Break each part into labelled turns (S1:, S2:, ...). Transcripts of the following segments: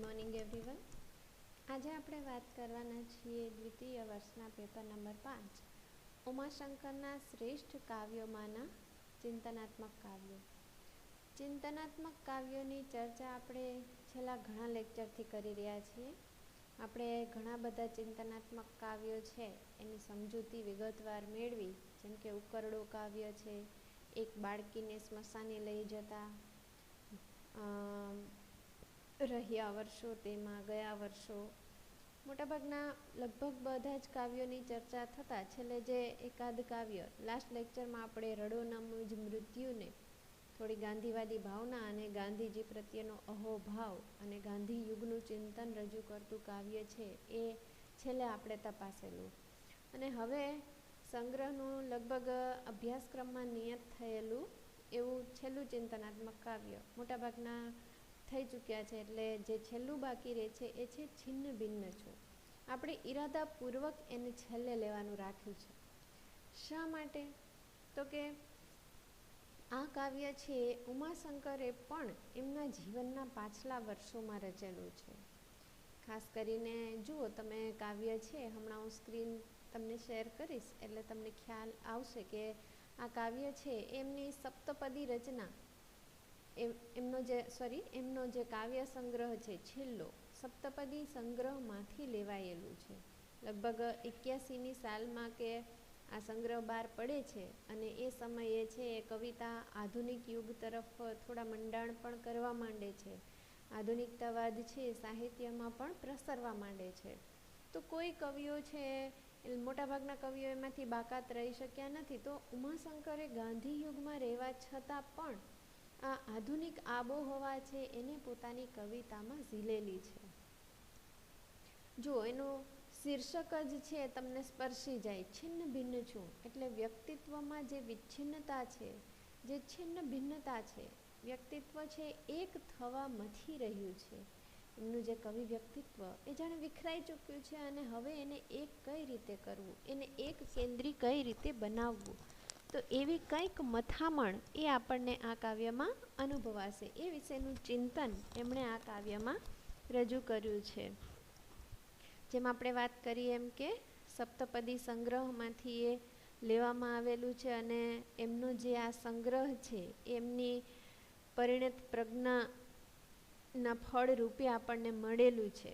S1: Morning everyone. આજે આપણે વાત કરવાના છીએ દ્વિતીય વર્ષના પેપર નંબર 5 ઉમાશંકરના શ્રેષ્ઠ કાવ્યોમાંના ચિંતનાત્મક કાવ્યો. ચિંતનાત્મક કાવ્યોની ચર્ચા આપણે છેલ્લા ઘણા લેક્ચરથી કરી રહ્યા છીએ. આપણે ઘણા બધા ચિંતનાત્મક કાવ્યો છે એની સમજૂતી વિગતવાર મેળવી, જેમ કે ઉકરડો કાવ્ય છે, એક બાળકીને સ્મશાને લઈ જતા, રહ્યા વર્ષો તેમાં ગયા વર્ષો. મોટાભાગના લગભગ બધા જ કાવ્યોની ચર્ચા થતાં છેલ્લે જે એકાદ કાવ્ય લાસ્ટ લેક્ચરમાં આપણે રડો ન મુજ મૃત્યુને થોડી ગાંધીવાદી ભાવના અને ગાંધીજી પ્રત્યેનો અહોભાવ અને ગાંધી યુગનું ચિંતન રજૂ કરતું કાવ્ય છે એ છેલ્લે આપણે તપાસેલું. અને હવે સંગ્રહનું લગભગ અભ્યાસક્રમમાં નિયત થયેલું એવું છેલ્લું ચિંતનાત્મક કાવ્ય મોટાભાગના થઈ ચૂક્યા છે. એટલે જે છેલ્લું બાકી રહે છે એ છે છિન્ન ભિન્ન છું. આપણે ઈરાદાપૂર્વક એને છેલ્લે લેવાનું રાખ્યું છે. શા માટે? તો કે આ કાવ્ય છે ઉમાશંકરે પણ એમના જીવનના પાછલા વર્ષોમાં રચેલું છે. ખાસ કરીને જુઓ તમે, કાવ્ય છે હમણાં હું સ્ક્રીન તમને શેર કરીશ એટલે તમને ખ્યાલ આવશે કે આ કાવ્ય છે એમની સપ્તપદી રચના, એમનો જે કાવ્ય સંગ્રહ છે છેલ્લો સપ્તપદી સંગ્રહમાંથી લેવાયેલું છે. લગભગ 81ની સાલમાં કે આ સંગ્રહ બહાર પડે છે અને એ સમયે છે એ કવિતા આધુનિક યુગ તરફ થોડા મંડાણ પણ કરવા માંડે છે. આધુનિકતાવાદ છે સાહિત્યમાં પણ પ્રસરવા માંડે છે. તો કોઈ કવિઓ છે, મોટાભાગના કવિઓ એમાંથી બાકાત રહી શક્યા નથી. તો ઉમાશંકરે ગાંધી યુગમાં રહેવા છતાં પણ આ આધુનિક આબોહવા છે એને પોતાની કવિતામાં ઝીલેલી છે. જો એનું શીર્ષક જ છે તમને સ્પર્શી જાય, છિન્ન ભિન્ન છું. એટલે વ્યક્તિત્વમાં જે વિચ્છિન્નતા છે, જે છિન્ન ભિન્નતા છે, વ્યક્તિત્વ છે એક થવા મથી રહ્યું છે. એમનું જે કવિ વ્યક્તિત્વ એ જાણે વિખરાઈ ચૂક્યું છે અને હવે એને એક કઈ રીતે કરવું, એને એક કેન્દ્રી કઈ રીતે બનાવવું, તો એવી કંઈક મથામણ એ આપણને આ કાવ્યમાં અનુભવાશે. એ વિશેનું ચિંતન એમણે આ કાવ્યમાં રજૂ કર્યું છે. જેમ આપણે વાત કરીએ એમ કે સપ્તપદી સંગ્રહમાંથી એ લેવામાં આવેલું છે અને એમનો જે આ સંગ્રહ છે એમની પરિણત પ્રજ્ઞાના ફળ રૂપે આપણને મળેલું છે.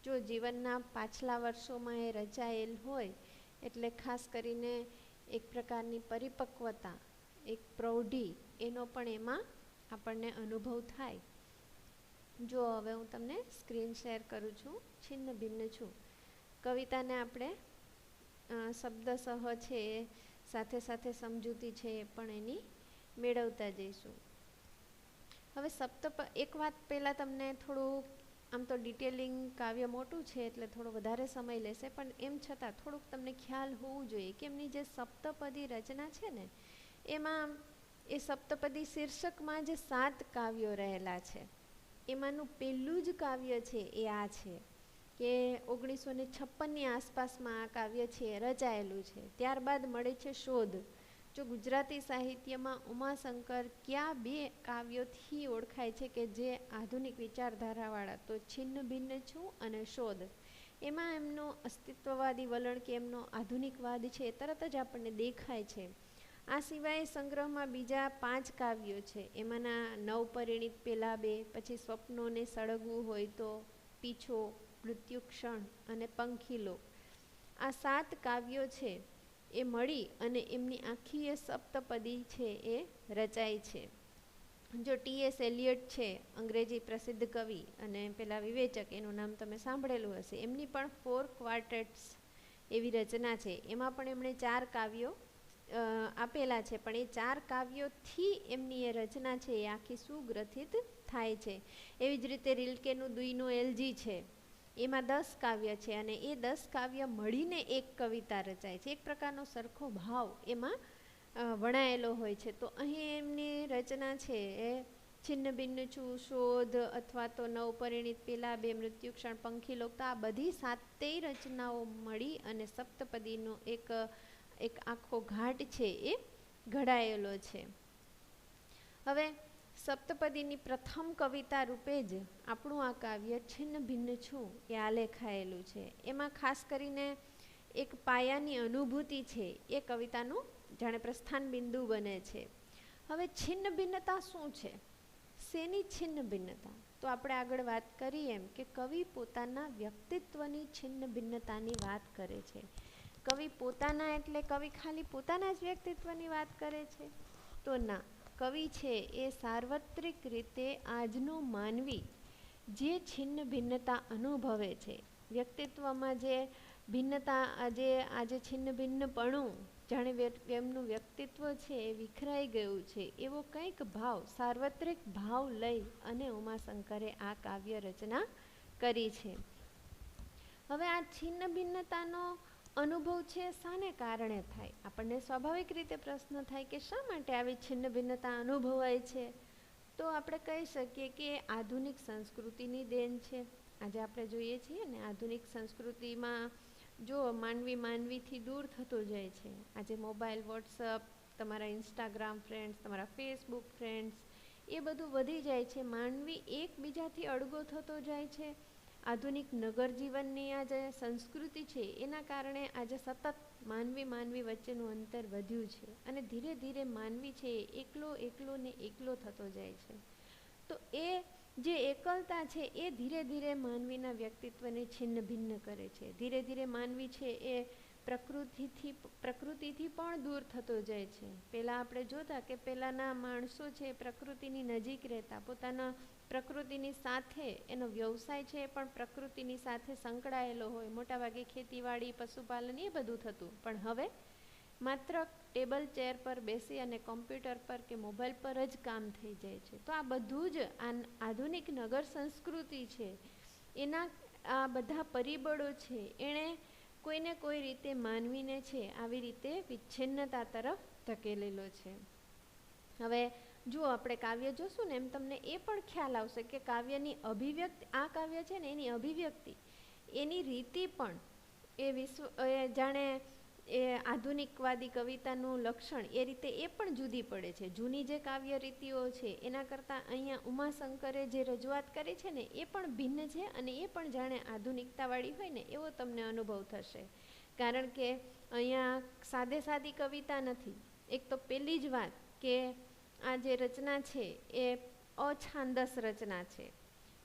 S1: જો જીવનના પાછલા વર્ષોમાં એ રચાયેલ હોય એટલે ખાસ કરીને એક પ્રકારની પરિપક્વતા, એક પ્રૌઢી એનો પણ એમાં આપણને અનુભવ થાય. જો હવે હું તમને સ્ક્રીન શેર કરું છું. છિન્ન ભિન્ન છું કવિતાને આપણે શબ્દસહ છે સાથે સાથે સમજૂતી છે એ પણ એની મેળવતા જઈશું. હવે એક વાત પહેલાં તમને થોડું, આમ તો ડિટેલિંગ કાવ્ય મોટું છે એટલે થોડો વધારે સમય લેશે, પણ એમ છતાં થોડુંક તમને ખ્યાલ હોવું જોઈએ કે એમની જે સપ્તપદી રચના છે ને એમાં એ સપ્તપદી શીર્ષકમાં જે 7 કાવ્યો રહેલા છે એમાંનું પહેલું જ કાવ્ય છે એ આ છે કે 1956ની આસપાસમાં આ કાવ્ય છે રચાયેલું છે. ત્યારબાદ મળે છે શોધ. જો ગુજરાતી સાહિત્યમાં ઉમાશંકર કયા 2 કાવ્યોથી ઓળખાય છે કે જે આધુનિક વિચારધારાવાળા, તો છિન્ન ભિન્ન છું અને શોધ. એમાં એમનો અસ્તિત્વવાદી વલણ કે એમનો આધુનિકવાદ છે એ તરત જ આપણને દેખાય છે. આ સિવાય સંગ્રહમાં બીજા 5 કાવ્યો છે. એમાંના નવપરિણીત પેલા 2, પછી સ્વપ્નોને સળગવું હોય તો, પીછો, મૃત્યુક્ષણ અને પંખીલો. આ 7 કાવ્યો છે એ મળી અને એમની આખી એ સપ્તપદી છે એ રચાય છે. જો ટી.એસ. એલિયટ છે, અંગ્રેજી પ્રસિદ્ધ કવિ અને પેલા વિવેચક, એનું નામ તમે સાંભળેલું હશે, એમની પણ 4 ક્વાર્ટેટ્સ એવી રચના છે. એમાં પણ એમણે 4 કાવ્યો આપેલા છે, પણ એ 4 કાવ્યોથી એમની એ રચના છે એ આખી સુગ્રથિત થાય છે. એવી જ રીતે રિલ્કેનું દુઈનો એલજી છે, એમાં 10 કાવ્ય છે અને એ 10 કાવ્ય મળીને એક કવિતા રચાય છે. એક પ્રકારનો સરખો ભાવ એમાં વણાયેલો હોય છે. તો અહીં એમની રચના છે એ છિન્ન ભિન્ન છું, શોધ અથવા તો નવપરિણીત પેલા 2, મૃત્યુક્ષણ, પંખીલોક, તો આ બધી 7 રચનાઓ મળી અને સપ્તપદીનો એક આખો ઘાટ છે એ ઘડાયેલો છે. હવે સપ્તપદીની પ્રથમ કવિતા રૂપે જ આપણું આ કાવ્ય છિન્ન ભિન્ન છું એ આલેખાયેલું છે. એમાં ખાસ કરીને એક પાયાની અનુભૂતિ છે એ કવિતાનું જાણે પ્રસ્થાન બિંદુ બને છે. હવે છિન્ન ભિન્નતા શું છે? શેની છિન્ન ભિન્નતા? તો આપણે આગળ વાત કરીએ એમ કે કવિ પોતાના વ્યક્તિત્વની છિન્ન ભિન્નતાની વાત કરે છે. કવિ પોતાના એટલે કવિ ખાલી પોતાના જ વ્યક્તિત્વની વાત કરે છે? તો ના, કવિ છે એ સાર્વત્રિક રીતે આજનો માનવી જે છિન્ન ભિન્નતા અનુભવે છે, વ્યક્તિત્વમાં જે ભિન્નતા, આજે છિન્ન ભિન્નપણું, જાણે એમનું વ્યક્તિત્વ છે એ વિખરાઈ ગયું છે, એવો કંઈક ભાવ, સાર્વત્રિક ભાવ લઈ અને ઉમાશંકરે આ કાવ્ય રચના કરી છે. હવે આ છિન્ન ભિન્નતાનો અનુભવ છે શાને કારણે થાય? આપણને સ્વાભાવિક રીતે પ્રશ્ન થાય કે શા માટે આવી છિન્ન ભિન્નતા અનુભવાય છે? તો આપણે કહી શકીએ કે આધુનિક સંસ્કૃતિની દેન છે. આજે આપણે જોઈએ છીએ ને, આધુનિક સંસ્કૃતિમાં જો માનવીથી દૂર થતો જાય છે. આજે મોબાઈલ, વોટ્સઅપ, તમારા ઇન્સ્ટાગ્રામ ફ્રેન્ડ્સ, તમારા ફેસબુક ફ્રેન્ડ્સ, એ બધું વધી જાય છે. માનવી એકબીજાથી અળગો થતો જાય છે. આધુનિક નગર જીવનની આ જે સંસ્કૃતિ છે એના કારણે આજે સતત માનવી વચ્ચેનું અંતર વધ્યું છે અને ધીરે ધીરે માનવી છે એકલો થતો જાય છે. તો એ જે એકલતા છે એ ધીરે ધીરે માનવીના વ્યક્તિત્વને છિન્ન ભિન્ન કરે છે. ધીરે ધીરે માનવી છે એ પ્રકૃતિથી પણ દૂર થતો જાય છે. પહેલાં આપણે જોતા કે પહેલાંના માણસો છે પ્રકૃતિની નજીક રહેતા, પોતાના પ્રકૃતિની સાથે એનો વ્યવસાય છે પણ પ્રકૃતિની સાથે સંકળાયેલો હોય. મોટાભાગે ખેતીવાડી, પશુપાલન એ બધું થતું. પણ હવે માત્ર ટેબલ ચેર પર બેસી અને કોમ્પ્યુટર પર કે મોબાઈલ પર જ કામ થઈ જાય છે. તો આ બધું જ આધુનિક નગર સંસ્કૃતિ છે, એના આ બધા પરિબળો છે, એણે કોઈને કોઈ રીતે માનવીને છે આવી રીતે વિચ્છિન્નતા તરફ ધકેલેલો છે. હવે જો આપણે કાવ્ય જોશું ને એમ તમને એ પણ ખ્યાલ આવશે કે કાવ્યની અભિવ્યક્તિ, આ કાવ્ય છે ને એની અભિવ્યક્તિ, એની રીતિ પણ જાણે એ આધુનિકવાદી કવિતાનું લક્ષણ એ રીતે એ પણ જુદી પડે છે. જૂની જે કાવ્ય રીતિઓ છે એના કરતાં અહીંયા ઉમાશંકરે જે રજૂઆત કરી છે ને એ પણ ભિન્ન છે અને એ પણ જાણે આધુનિકતાવાળી હોય ને એવો તમને અનુભવ થશે. કારણ કે અહીંયા સાદી કવિતા નથી. એક તો પહેલી જ વાત કે આ જે રચના છે એ અછાંદસ રચના છે.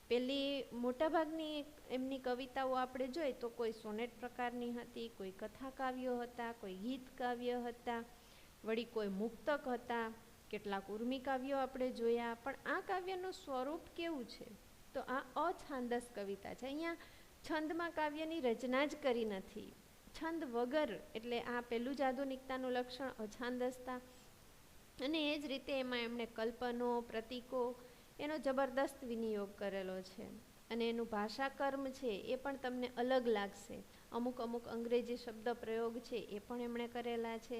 S1: પહેલી મોટાભાગની એમની કવિતાઓ આપણે જોઈએ તો કોઈ સોનેટ પ્રકારની હતી, કોઈ કથા કાવ્યો હતા, કોઈ ગીત કાવ્ય હતા, વળી કોઈ મુક્તક હતા, કેટલાક ઉર્મી કાવ્યો આપણે જોયા. પણ આ કાવ્યનું સ્વરૂપ કેવું છે? તો આ અછાંદસ કવિતા છે. અહીંયા છંદમાં કાવ્યની રચના જ કરી નથી. છંદ વગર, એટલે આ પહેલું જ આધુનિકતાનું લક્ષણ અછાંદસતા. અને એ જ રીતે એમાં એમણે કલ્પનો, પ્રતીકો, એનો જબરદસ્ત વિનિયોગ કરેલો છે. અને એનું ભાષાકર્મ છે એ પણ તમને અલગ લાગશે. અમુક અંગ્રેજી શબ્દ પ્રયોગ છે એ પણ એમણે કરેલા છે.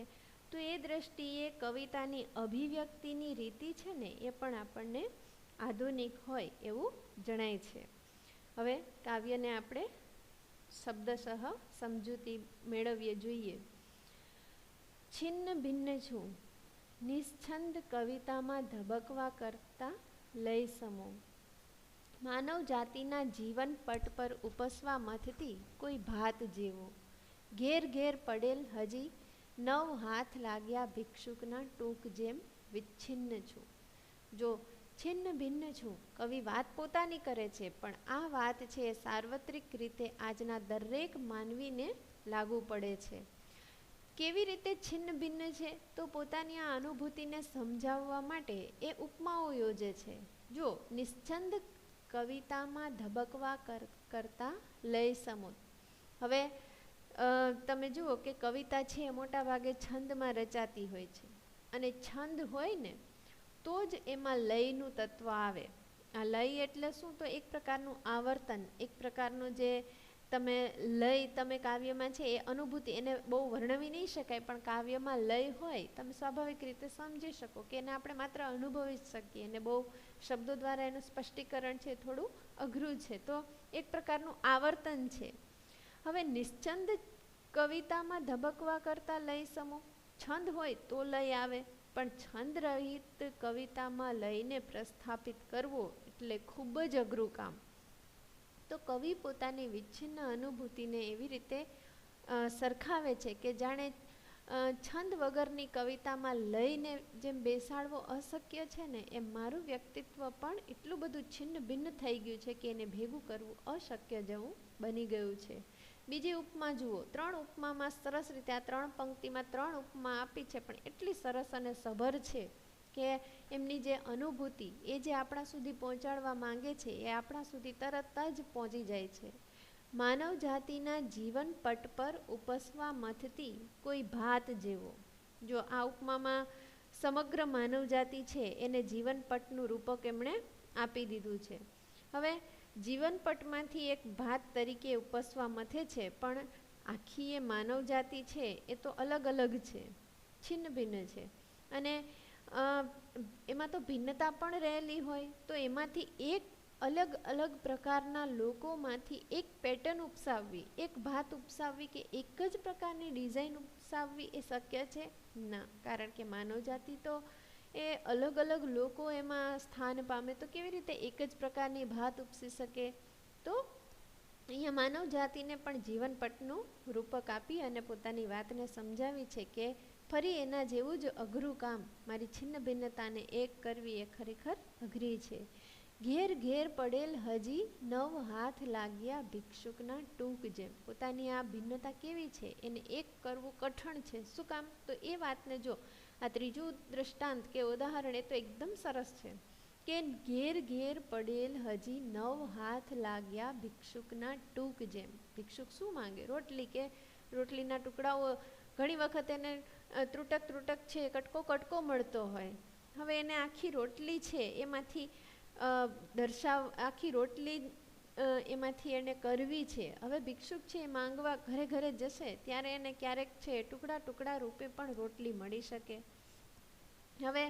S1: તો એ દ્રષ્ટિએ કવિતાની અભિવ્યક્તિની રીતિ છે ને એ પણ આપણને આધુનિક હોય એવું જણાય છે. હવે કાવ્યને આપણે શબ્દશઃ સમજૂતી મેળવીએ, જોઈએ. છિન્ન ભિન્ન છું, નિશ્છંદ કવિતામાં ધબકવા કરતા લય સમો, માનવ જાતિના જીવન પટ પર ઉપસવા મથતી કોઈ ભાત જેવો, ઘેર ઘેર પડેલ હજી નવ હાથ લાગ્યા ભિક્ષુકના ટૂંક જેમ વિચ્છિન્ન છું. જો છિન્ન ભિન્ન છું, કવિ વાત પોતાની કરે છે, પણ આ વાત છે એ સાર્વત્રિક રીતે આજના દરેક માનવીને લાગુ પડે છે. કેવી રીતે છિન્ન ભિન્ન છે? તો પોતાની આ અનુભૂતિને સમજાવવા માટે એ ઉપમાઓ યોજે છે. જો નિશ્ચંદ કવિતામાં ધબકવા કરતા લય સમો. હવે તમે જુઓ કે કવિતા છે એ મોટા ભાગે છંદમાં રચાતી હોય છે, અને છંદ હોય ને તો જ એમાં લયનું તત્વ આવે. આ લય એટલે શું? તો એક પ્રકારનું આવર્તન, એક પ્રકારનું જે તમે કાવ્યમાં છે એ અનુભૂતિ, એને બહુ વર્ણવી નહીં શકાય, પણ કાવ્યમાં લય હોય તમે સ્વાભાવિક રીતે સમજી શકો કે એને આપણે માત્ર અનુભવી જ શકીએ. અને બહુ શબ્દો દ્વારા એનું સ્પષ્ટીકરણ છે થોડું અઘરું છે. તો એક પ્રકારનું આવર્તન છે. હવે નિશ્ચંદ કવિતામાં ધબકવા કરતા લય સમો, છંદ હોય તો લય આવે, પણ છંદ રહિત કવિતામાં લઈને પ્રસ્થાપિત કરવો એટલે ખૂબ જ અઘરું કામ. તો કવિ પોતાની વિચ્છિન્ન અનુભૂતિને એવી રીતે સરખાવે છે કે જાણે છંદ વગરની કવિતામાં લઈને જેમ બેસાડવો અશક્ય છે ને, એમ મારું વ્યક્તિત્વ પણ એટલું બધું છિન્ન ભિન્ન થઈ ગયું છે કે એને ભેગું કરવું અશક્ય જેવું બની ગયું છે. બીજી ઉપમા જુઓ. 3 ઉપમામાં સરસ રીતે આ 3 પંક્તિમાં 3 ઉપમા આપી છે, પણ એટલી સરસ અને સભર છે કે એમની જે અનુભૂતિ એ જે આપણા સુધી પહોંચાડવા માંગે છે એ આપણા સુધી તરત જ પહોંચી જાય છે. માનવ જાતિના જીવન પટ પર ઉપસવા મથતી કોઈ ભાત જેવો. જો આ ઉપમામાં સમગ્ર માનવ જાતિ છે એને જીવનપટનું રૂપક એમણે આપી દીધું છે. હવે જીવનપટમાંથી એક ભાત તરીકે ઉપસવા મથે છે, પણ આખી એ માનવ જાતિ છે એ તો અલગ અલગ છે, છિન્ન ભિન્ન છે, અને એમાં તો ભિન્નતા પણ રહેલી હોય. તો એમાંથી એક અલગ અલગ પ્રકારના લોકોમાંથી એક પેટર્ન ઉપસાવવી, એક ભાત ઉપસાવવી કે એક જ પ્રકારની ડિઝાઇન ઉપસાવવી એ શક્ય છે ના. કારણ કે માનવ જાતિ તો એ અલગ અલગ લોકો એમાં સ્થાન પામે, તો કેવી રીતે એક જ પ્રકારની ભાત ઉપસી શકે? તો અહીંયા માનવ જાતિને પણ જીવનપટનું રૂપક આપી અને પોતાની વાતને સમજાવી છે કે ફરી એના જેવું જ અઘરું કામ મારી છિન્ન ભિન્નતાને એક કરવી એ ખરેખર અઘરી છે. ઘેર ઘેર પડેલ હજી 9 હાથ લાગ્યા ભિક્ષુકના ટૂંક જેમ. પોતાની આ ભિન્નતા કેવી છે એને એક કરવું કઠણ છે. શું કામ? તો એ વાતને જો આ ત્રીજું દ્રષ્ટાંત કે ઉદાહરણ એ તો એકદમ સરસ છે કે ઘેર ઘેર પડેલ હજી 9 હાથ લાગ્યા ભિક્ષુકના ટૂંક જેમ. ભિક્ષુક શું માંગે? રોટલી, કે રોટલીના ટુકડાઓ ઘણી વખત એને ત્રુટક ત્રુટક છે, કટકો કટકો મળતો હોય. હવે એને આખી રોટલી છે એમાંથી આખી રોટલી એમાંથી એને કરવી છે. હવે ભિક્ષુક છે એ માંગવા ઘરે ઘરે જશે ત્યારે એને ક્યારેક છે ટુકડા ટુકડા રૂપે પણ રોટલી મળી શકે. હવે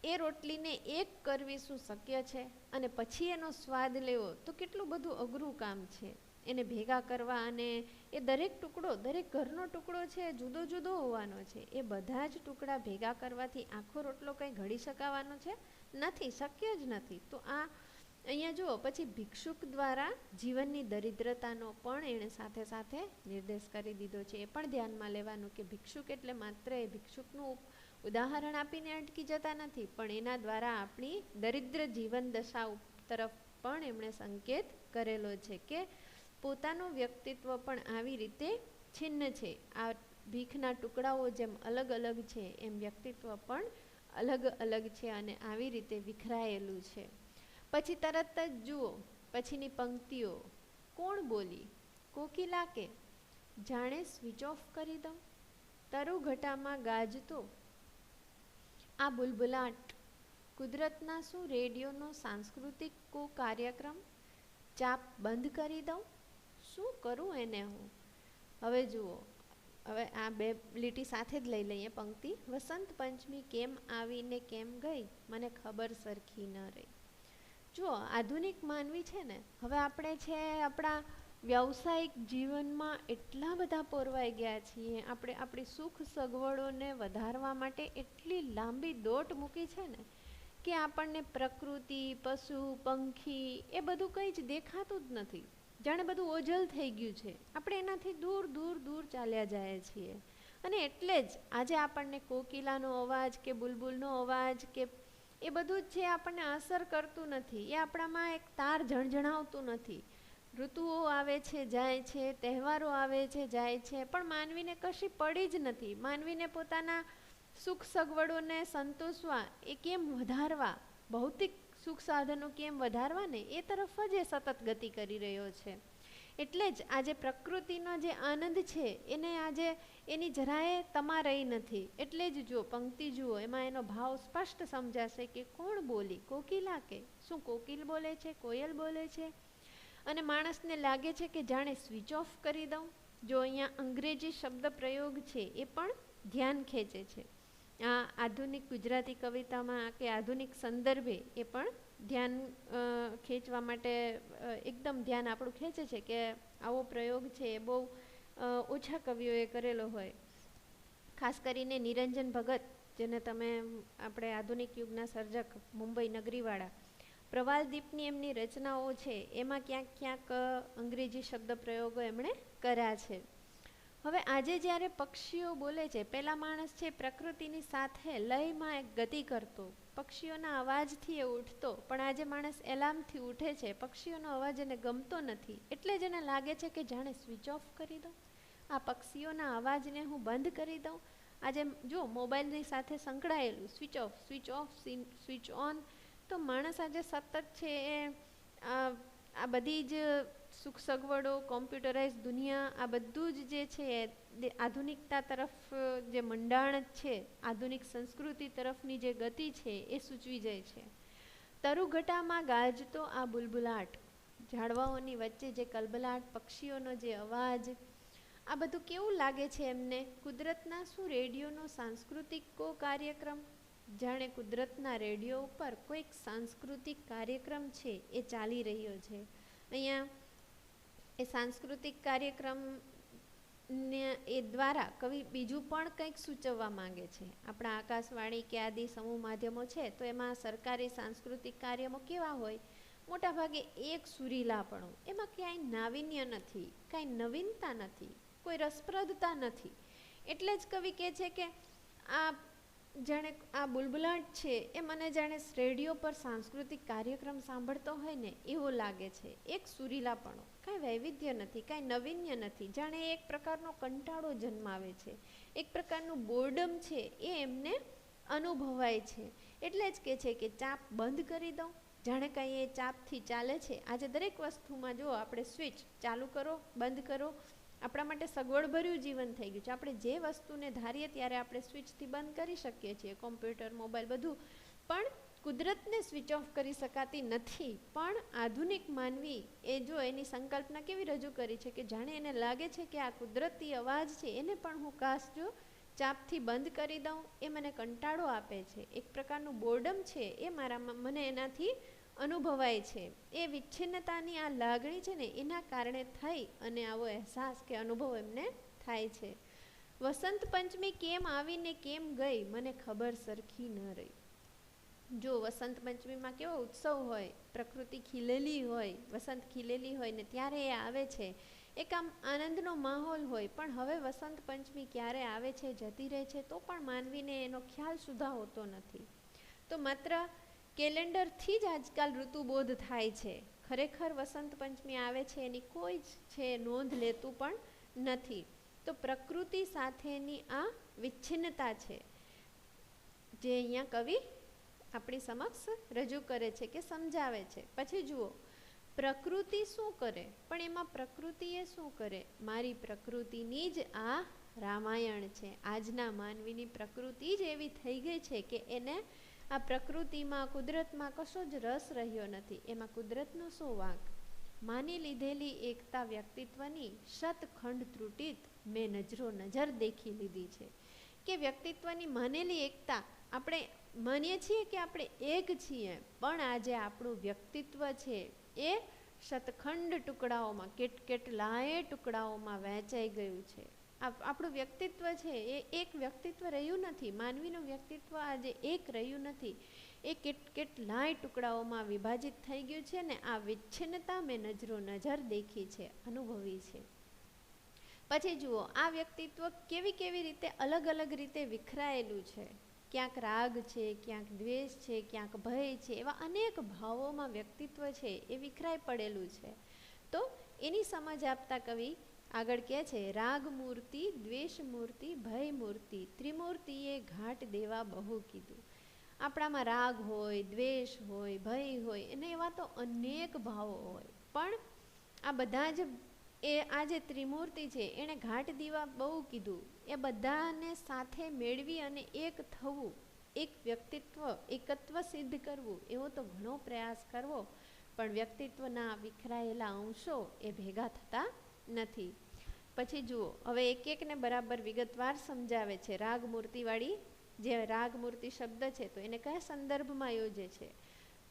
S1: એ રોટલીને એક કરવી શું શક્ય છે? અને પછી એનો સ્વાદ લેવો તો કેટલું બધું અઘરું કામ છે. એને ભેગા કરવા, અને એ દરેક ટુકડો, દરેક ઘરનો ટુકડો છે જુદો જુદો હોવાનો છે. એ બધા જ ટુકડા ભેગા કરવાથી આખો રોટલો કંઈ ઘડી શકાવાનો છે નથી, શક્ય જ નથી. તો આ અહીંયા જુઓ, પછી ભિક્ષુક દ્વારા જીવનની દરિદ્રતાનો પણ એણે સાથે સાથે નિર્દેશ કરી દીધો છે. એ પણ ધ્યાનમાં લેવાનું કે ભિક્ષુક એટલે માત્ર એ ભિક્ષુકનું ઉદાહરણ આપીને અટકી જતા નથી, પણ એના દ્વારા આપણી દરિદ્ર જીવન દશા તરફ પણ એમણે સંકેત કરેલો છે કે પોતાનું વ્યક્તિત્વ પણ આવી રીતે છિન્ન છે. આ ભીખના ટુકડાઓ જેમ અલગ અલગ છે એમ વ્યક્તિત્વ પણ અલગ અલગ છે અને આવી રીતે વિખરાયેલું છે. પછી તરત જ જુઓ પછીની પંક્તિઓ. કોણ બોલી? કોકિલા કે જાણે સ્વિચ ઓફ કરી દઉં? તરુઘટામાં ગાજતો આ બુલબુલાટ કુદરતના શું રેડિયોનો સાંસ્કૃતિક કાર્યક્રમ ચાપ બંધ કરી દઉં? શું કરું એને હું? હવે જુઓ, હવે આ બે લીટી સાથે જ લઈ લઈએ પંક્તિ. વસંત પંચમી કેમ આવીને કેમ ગઈ, મને ખબર સરખી ન રહી. જુઓ, આધુનિક માનવી છે ને, હવે આપણે છે આપણા વ્યવસાયિક જીવનમાં એટલા બધા પોરવાઈ ગયા છીએ, આપણે આપણી સુખ સગવડોને વધારવા માટે એટલી લાંબી દોટ મૂકી છે ને કે આપણને પ્રકૃતિ, પશુ, પંખી એ બધું કંઈ જ દેખાતું જ નથી. જાણે બધું ઓझલ થઈ ગયું છે. આપણે એનાથી દૂર દૂર દૂર ચાલ્યા જાય છીએ. અને એટલે જ આજે આપણને કોકિલાનો અવાજ કે બુલબુલનો અવાજ કે એ બધું જ છે આપણને અસર કરતું નથી. એ આપણામાં એક તાર ઝણઝણાવતું નથી. ઋતુઓ આવે છે જાય છે, તહેવારો આવે છે જાય છે, પણ માનવીને કશી પડી જ નથી. માનવીને પોતાના સુખ સગવડોને સંતોષવા, એ કેમ વધારવા, ભૌતિક સુખ સાધનો કેમ વધારવા ને એ તરફ જ એ સતત ગતિ કરી રહ્યો છે. એટલે જ આજે પ્રકૃતિનો જે આનંદ છે એને આજે એની જરાય તમા રહી નથી. એટલે જ જુઓ પંક્તિ જુઓ, એમાં એનો ભાવ સ્પષ્ટ સમજાશે કે કોણ બોલી? કોકિલા કે? શું કોકિલ બોલે છે? કોયલ બોલે છે? અને માણસને લાગે છે કે જાણે સ્વિચ ઓફ કરી દઉં. જો અહીંયા અંગ્રેજી શબ્દ પ્રયોગ છે એ પણ ધ્યાન ખેંચે છે. આ આધુનિક ગુજરાતી કવિતામાં કે આધુનિક સંદર્ભે એ પણ ધ્યાન ખેંચવા માટે એકદમ ધ્યાન આપણું ખેંચે છે કે આવો પ્રયોગ છે એ બહુ ઓછા કવિઓએ કરેલો હોય. ખાસ કરીને નિરંજન ભગત જેને તમે આપણે આધુનિક યુગના સર્જક મુંબઈ નગરીવાળા પ્રવાલદીપની એમની રચનાઓ છે એમાં ક્યાંક ક્યાંક અંગ્રેજી શબ્દ પ્રયોગો એમણે કર્યા છે. હવે આજે જ્યારે પક્ષીઓ બોલે છે, પેલા માણસ છે પ્રકૃતિની સાથે લયમાં એક ગતિ કરતો, પક્ષીઓના અવાજથી એ ઉઠતો, પણ આજે માણસ એલાર્મથી ઉઠે છે, પક્ષીઓનો અવાજ એને ગમતો નથી, એટલે જ એને લાગે છે કે જાણે સ્વિચ ઓફ કરી દઉં, આ પક્ષીઓના અવાજને હું બંધ કરી દઉં. આજે જો મોબાઈલની સાથે સંકળાયેલું switch off, switch off, switch on, તો માણસ આજે સતત છે એ આ બધી જ સુખ સગવડો, કોમ્પ્યુટરાઇઝ દુનિયા, આ બધું જ જે છે એ આધુનિકતા તરફ જે મંડાણ છે, આધુનિક સંસ્કૃતિ તરફની જે ગતિ છે એ સૂચવી જાય છે. તરુઘટામાં ગાજતો આ બુલબુલાટ, ઝાડવાઓની વચ્ચે જે કલબલાટ, પક્ષીઓનો જે અવાજ, આ બધું કેવું લાગે છે એમને? કુદરતના શું રેડિયોનો સાંસ્કૃતિક કાર્યક્રમ? જાણે કુદરતના રેડિયો ઉપર કોઈક સાંસ્કૃતિક કાર્યક્રમ છે એ ચાલી રહ્યો છે. અહીંયા એ સાંસ્કૃતિક કાર્યક્રમ ને એ દ્વારા કવિ બીજું પણ કંઈક સૂચવવા માંગે છે. આપણા આકાશવાણી કે આદિ સમૂહ માધ્યમો છે તો એમાં સરકારી સાંસ્કૃતિક કાર્યક્રમો કેવા હોય? મોટાભાગે એક સુરીલાપણું, એમાં ક્યાંય નાવીન્ય નથી, કાંઈ નવીનતા નથી, કોઈ રસપ્રદતા નથી. એટલે જ કવિ કહે છે કે આ જાણે આ બુલબુલાટ છે એ મને જાણે રેડિયો પર સાંસ્કૃતિક કાર્યક્રમ સાંભળતો હોય ને એવો લાગે છે. એક સુરીલાપણો, કાંઈ વૈવિધ્ય નથી, કાંઈ નવીન્ય નથી, જાણે એક પ્રકારનો કંટાળો જન્માવે છે, એક પ્રકારનું બોર્ડમ છે એ એમને અનુભવાય છે. એટલે જ કહે છે કે ચાપ બંધ કરી દઉં, જાણે કાંઈ એ ચાપથી ચાલે છે. આજે દરેક વસ્તુમાં જો આપણે સ્વિચ ચાલુ કરો, બંધ કરો, આપણા માટે સગવડભર્યું જીવન થઈ ગયું છે. આપણે જે વસ્તુને ધારીએ ત્યારે આપણે સ્વિચથી બંધ કરી શકીએ છીએ, કોમ્પ્યુટર, મોબાઈલ, બધું. પણ કુદરતને સ્વિચ ઓફ કરી શકાતી નથી. પણ આધુનિક માનવી એ જો એની સંકલ્પના કેવી રજૂ કરી છે કે જાણે એને લાગે છે કે આ કુદરતી અવાજ છે એને પણ હું કાશ જો ચાપથી બંધ કરી દઉં, એ મને કંટાળો આપે છે, એક પ્રકારનું બોર્ડમ છે એ મને એનાથી અનુભવાય છે. એ વિચ્છિન્નતાની આ લાગણી છે ને એના કારણે થઈ અને આવો અહેસાસ કે અનુભવ એમને થાય છે. વસંત પંચમી કેમ આવીને કેમ ગઈ મને ખબર સરખી ન રહી. જો વસંત પંચમીમાં કેવો ઉત્સવ હોય, પ્રકૃતિ ખીલેલી હોય, વસંત ખીલેલી હોય ને ત્યારે એ આવે છે, એક આમ આનંદનો માહોલ હોય. પણ હવે વસંત પંચમી ક્યારે આવે છે, જતી રહે છે, તો પણ માનવીને એનો ખ્યાલ સુધા હોતો નથી. તો માત્ર કેલેન્ડરથી જ આજકાલ ઋતુબોધ થાય છે. ખરેખર વસંત પંચમી આવે છે એની કોઈ જ છે નોંધ લેતું પણ નથી. તો પ્રકૃતિ સાથેની આ વિચ્છિન્નતા છે જે અહીંયા કવિ આપણી સમક્ષ રજૂ કરે છે કે સમજાવે છે. પછી જુઓ, પ્રકૃતિ શું કરે? પણ એમાં પ્રકૃતિએ શું કરે? મારી પ્રકૃતિની જ આ રામાયણ છે. આજના માનવીની પ્રકૃતિ જ એવી થઈ ગઈ છે કે એને આ પ્રકૃતિમાં, કુદરતમાં કશો જ રસ રહ્યો નથી. એમાં કુદરતનો શું વાંક? માની લીધેલી એકતા વ્યક્તિત્વની શતખંડ ત્રુટિત મેં નજરો નજર દેખી લીધી છે. કે વ્યક્તિત્વની માનેલી એકતા, આપણે માનીએ છીએ કે આપણે એક છીએ, પણ આજે આપણું વ્યક્તિત્વ છે એ શતખંડ ટુકડાઓમાં, કેટલાય ટુકડાઓમાં વહેંચાઈ ગયું છે. આપણું વ્યક્તિત્વ છે એ એક વ્યક્તિત્વ રહ્યું નથી. માનવીનું વ્યક્તિત્વ આજે એક રહ્યું નથી, એ કેટલાય ટુકડાઓમાં વિભાજિત થઈ ગયું છે. ને આ વિચ્છિન્નતા મેં નજરો નજર દેખી છે, અનુભવી છે. પછી જુઓ, આ વ્યક્તિત્વ કેવી રીતે અલગ અલગ રીતે વિખરાયેલું છે. ક્યાંક રાગ છે, ક્યાંક દ્વેષ છે, ક્યાંક ભય છે, એવા અનેક ભાવોમાં વ્યક્તિત્વ છે એ વિખરાઈ પડેલું છે. તો એની સમજ આપતા કવિ આગળ કહે છે, રાગ મૂર્તિ, દ્વેષ મૂર્તિ, ભય મૂર્તિ, ત્રિમૂર્તિએ ઘાટ દેવા બહુ કીધું. આપણામાં રાગ હોય, દ્વેષ હોય, ભય હોય, અને એવા તો અનેક ભાવો હોય. પણ આ બધા જ આ જે ત્રિમૂર્તિ છે એણે ઘાટ દીવા બહુ કીધું. એ બધાને સાથે મેળવી અને એક થવું, એક વ્યક્તિત્વ, એકત્વ સિદ્ધ કરવું, એવો તો ઘણો પ્રયાસ કરવો, પણ વ્યક્તિત્વના વિખરાયેલા અંશો એ ભેગા થતા નથી. પછી જુઓ, હવે એક એકને બરાબર વિગતવાર સમજાવે છે. રાગ મૂર્તિવાળી જે રાગ મૂર્તિ શબ્દ છે તો એને કયા સંદર્ભમાં યોજે છે?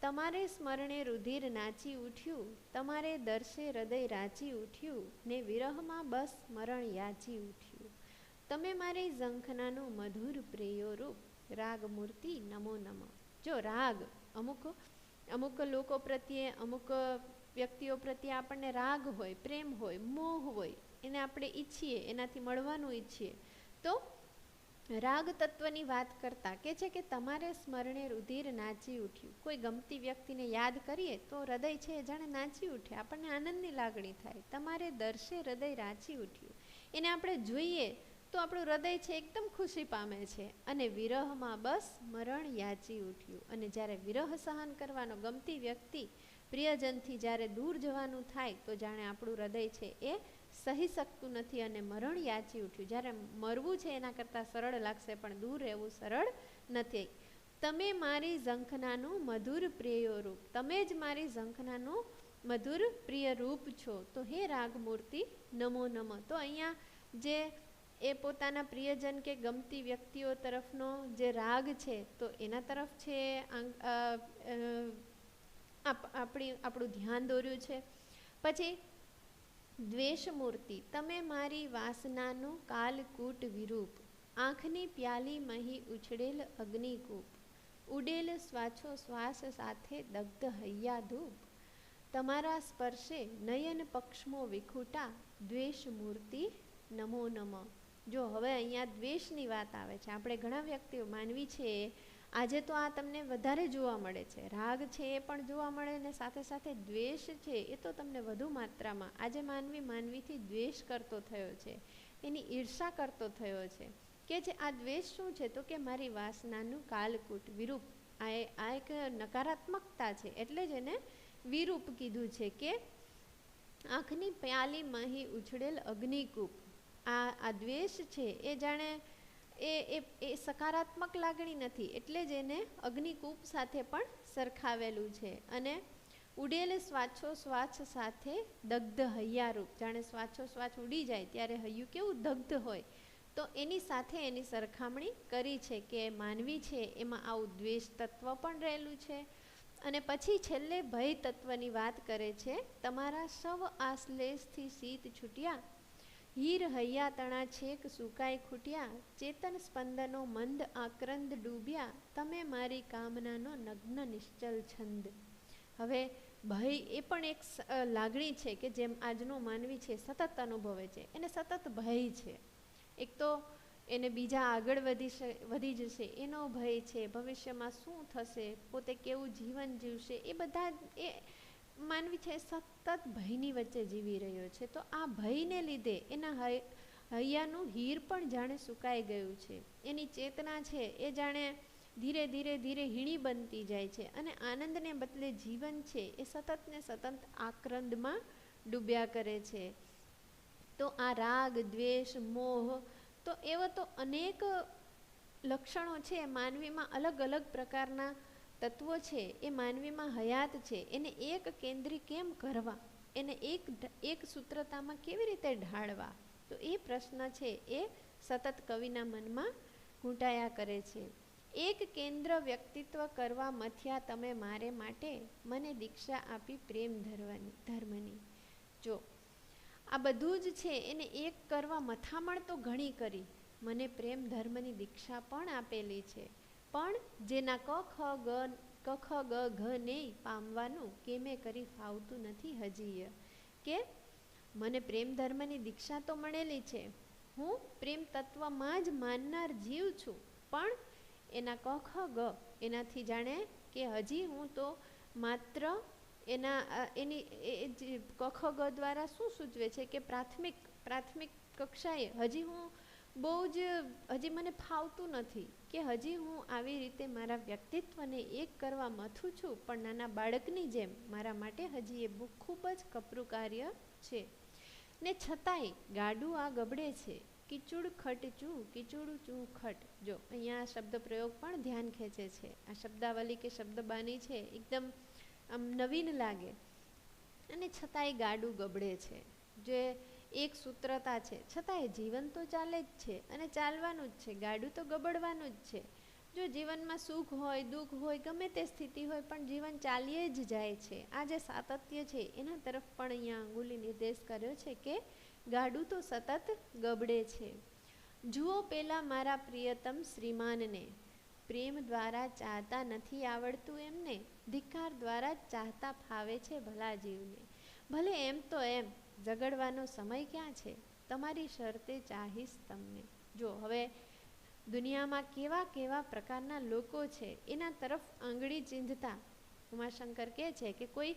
S1: તમારે સ્મરણે રુધિર નાચી ઉઠ્યું, તમારે દર્શે હૃદય રાચી ઉઠ્યું, ને વિરહમાં બસ સ્મરણ યાચી ઉઠ્યું. તમે મારી ઝંખનાનું મધુર પ્રેયો રૂપ, રાગ મૂર્તિ નમો નમઃ. જો રાગ અમુક લોકો પ્રત્યે, અમુક વ્યક્તિઓ પ્રત્યે આપણને રાગ હોય, પ્રેમ હોય, મોહ હોય, એને આપણે ઈચ્છીએ, એનાથી મળવાનું ઈચ્છીએ, તો રાગ તત્વની વાત કરતા કે છે કે તમારે સ્મરણે રુધિર નાચી ઉઠ્યું. કોઈ ગમતી વ્યક્તિને યાદ કરીએ તો હૃદય છે જાણે નાચી ઉઠે, આપણને આનંદની લાગણી થાય. તમારે દર્શે હૃદય રાચી ઉઠ્યું. એને આપણે જોઈએ તો આપણું હૃદય છે એકદમ ખુશી પામે છે. અને વિરહમાં બસ મરણ યાચી ઉઠ્યું. અને જ્યારે વિરહ સહન કરવાનો, ગમતી વ્યક્તિ પ્રિયજનથી જ્યારે દૂર જવાનું થાય તો જાણે આપણું હૃદય છે એ સહી શકતું નથી અને મરણ યાચી ઉઠ્યું. જ્યારે મરવું છે એના કરતાં સરળ લાગશે, પણ દૂર રહેવું સરળ નથી. તમે મારી ઝંખનાનું મધુર પ્રિય રૂપ, તમે જ મારી ઝંખનાનું મધુર પ્રિય રૂપ છો. તો હે રાગમૂર્તિ નમો નમઃ. તો અહીંયા જે એ પોતાના પ્રિયજન કે ગમતી વ્યક્તિઓ તરફનો જે રાગ છે તો એના તરફ છે આપણું ધ્યાન દોર્યું છે. પછી દ્વેષમૂર્તિ, તમે મારી વાસનાનું કાલકૂટ વિરૂપ, આંખની પ્યાલી મહી ઉછળેલ અગ્નિકૂપ, ઉડેલ શ્વાસો શ્વાસ સાથે દગ્ધ હૈયા ધૂપ, તમારા સ્પર્શે નયન પક્ષમો વિખૂટા, દ્વેષમૂર્તિ નમો નમઃ. જો હવે અહીંયા દ્વેષની વાત આવે છે. આપણે ઘણા વ્યક્તિઓ માનવી છે, આજે તો આ તમને વધારે જોવા મળે છે. રાગ છે એ પણ જોવા મળે, ને સાથે સાથે દ્વેષ છે એ તો તમને વધુ માત્રામાં. આજે માનવીથી દ્વેષ કરતો થયો છે, એની ઈર્ષા કરતો થયો છે. કે છે આ દ્વેષ શું છે? તો કે મારી વાસનાનું કાલકૂટ વિરૂપ. આ એક નકારાત્મકતા છે, એટલે જ એને વિરૂપ કીધું છે. કે આંખની પ્યાલી મહી ઉછળેલ અગ્નિકૂપ. આ દ્વેષ છે એ જાણે એ સકારાત્મક લાગણી નથી, એટલે જ એને અગ્નિકૂપ સાથે પણ સરખાવેલું છે. અને ઉડેલ શ્વાસોશ્વાસ સાથે દગ્ધ હૈયારૂપ, જાણે શ્વાસોશ્વાસ ઉડી જાય ત્યારે હૈયું કેવું દગ્ધ હોય, તો એની સાથે એની સરખામણી કરી છે. કે માનવી છે એમાં આવું દ્વેષ તત્વ પણ રહેલું છે. અને પછી છેલ્લે ભય તત્વની વાત કરે છે. તમારા સવ આશ્લેષથી શીત છૂટ્યા, હીર હૈયા તણા છેક સુકાઈ ખૂટ્યા, ચેતન સ્પંદનો મંદ આક્રંદ ડૂબ્યા, તમે મારી કામનાનો નગ્ન નિશ્ચલ છંદ. હવે ભય એ પણ એક લાગણી છે કે જેમ આજનો માનવી છે સતત અનુભવે છે. એને સતત ભય છે. એક તો એને બીજા આગળ વધી જશે એનો ભય છે, ભવિષ્યમાં શું થશે, પોતે કેવું જીવન જીવશે, એ બધા એ માનવી છે સતત ભયની વચ્ચે જીવી રહ્યો છે. તો આ ભયને લીધે એના હૈયાનું હીર પણ જાણે સુકાઈ ગયું છે. એની ચેતના છે એ જાણે ધીરે ધીરે હીણી બનતી જાય છે. અને આનંદને બદલે જીવન છે એ સતત ને સતત આક્રંદમાં ડૂબ્યા કરે છે. તો આ રાગ, દ્વેષ, મોહ, તો એવા તો અનેક લક્ષણો છે માનવીમાં. અલગ અલગ પ્રકારના તત્વો છે એ માનવીમાં હયાત છે. એને એક કેન્દ્રી કેમ કરવા, એને એક સૂત્રતામાં કેવી રીતે ઢાળવા, તો એ પ્રશ્ન છે એ સતત કવિના મનમાં ઘૂંટાયા કરે છે. એક કેન્દ્ર વ્યક્તિત્વ કરવા મથ્યા તમે મારે માટે, મને દીક્ષા આપી પ્રેમ ધર્મની. જો આ બધું જ છે એને એક કરવા મથામણ તો ઘણી કરી, મને પ્રેમ ધર્મની દીક્ષા પણ આપેલી છે. પણ જેના ક ખ ગ ઘ ને પામવાનું કેમે કરી ફાવતું નથી હજીય. કે મને પ્રેમ ધર્મની દીક્ષા તો મળેલી છે, હું પ્રેમ તત્વમાં જ માનનાર જીવ છું, પણ એના ક ખ ગ એનાથી જાણે કે હજી હું તો માત્ર એની ક ખ ગ દ્વારા શું સૂચવે છે કે પ્રાથમિક કક્ષાએ હજી હું બહુ જ હજી મને ફાવતું નથી, કે હજી હું આવી રીતે મારા વ્યક્તિત્વને એક કરવા મથું છું, પણ નાના બાળકની જેમ મારા માટે હજી એ ખૂબ જ કપરું કાર્ય છે. ને છતાંય ગાડું આ ગબડે છે, કીચુડ ખટ કીચુડ ચૂ ખટ. જો અહીંયા શબ્દ પ્રયોગ પણ ધ્યાન ખેંચે છે. આ શબ્દાવલી કે શબ્દબાની છે એકદમ આમ નવીન લાગે. અને છતાંય ગાડું ગબડે છે, જે એક સૂત્રતા છે. છતાંય જીવન તો ચાલે જ છે અને ચાલવાનું જ છે, ગાડું તો ગબડવાનું જ છે. જો જીવનમાં સુખ હોય, દુઃખ હોય, ગમે તે સ્થિતિ હોય, પણ જીવન ચાલીએ જ જાય છે. આ જે સાતત્ય છે એના તરફ પણ અહીંયા અંગુલી નિર્દેશ કર્યો છે કે ગાડું તો સતત ગબડે છે. જુઓ પેલા મારા પ્રિયતમ શ્રીમાનને, પ્રેમ દ્વારા ચાહતા નથી આવડતું એમને, ધિક્કાર દ્વારા જ ચાહતા ફાવે છે ભલા જીવને. ભલે એમ તો એમ, ઝઘડવાનો સમય ક્યાં છે, તમારી શરતે ચાહીશ તમને. જો હવે દુનિયામાં કેવા કેવા પ્રકારના લોકો છે એના તરફ આંગળી ચીંધતા ઉમાશંકર કહે છે કે કોઈ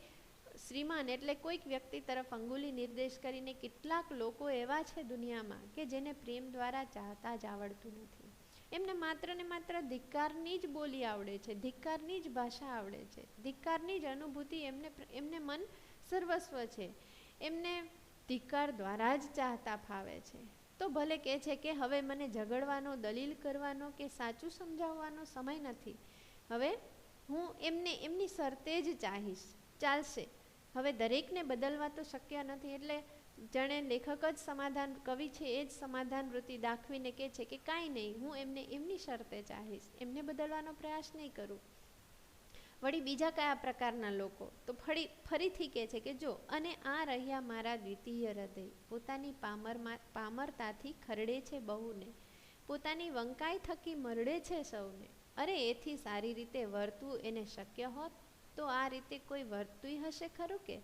S1: શ્રીમાન એટલે કોઈક વ્યક્તિ તરફ અંગુલી નિર્દેશ કરીને કેટલાક લોકો એવા છે દુનિયામાં કે જેને પ્રેમ દ્વારા ચાહતા જ આવડતું નથી. એમને માત્ર ને માત્ર ધિક્કારની જ બોલી આવડે છે, ધિક્કારની જ ભાષા આવડે છે, ધિક્કારની જ અનુભૂતિ એમને મન સર્વસ્વ છે. એમને ધિક્કાર દ્વારા જ ચાહતા ફાવે છે. તો ભલે કહે છે કે હવે મને ઝઘડવાનો, દલીલ કરવાનો કે સાચું સમજાવવાનો સમય નથી. હવે હું એમની શરતે જ ચાહીશ, ચાલશે. હવે દરેકને બદલવા તો શક્ય નથી. એટલે જાણે લેખક જ સમાધાન, કવિ છે એ જ સમાધાન વૃત્તિ દાખવીને કહે છે કે કાંઈ નહીં, હું એમની શરતે ચાહીશ, એમને બદલવાનો પ્રયાસ નહીં કરું. વળી બીજા કયા પ્રકારના લોકો? તો ફરીથી કહે છે કે જો, અને આ રહ્યા મારા દ્વિતીય હૃદય, પોતાની પામરતાથી ખરડે છે બહુને, પોતાની વંકાઈ થકી મરડે છે સૌને. અરે એથી સારી રીતે વર્તવું એને શક્ય હોત તો આ રીતે કોઈ વર્તતું હશે ખરું કે?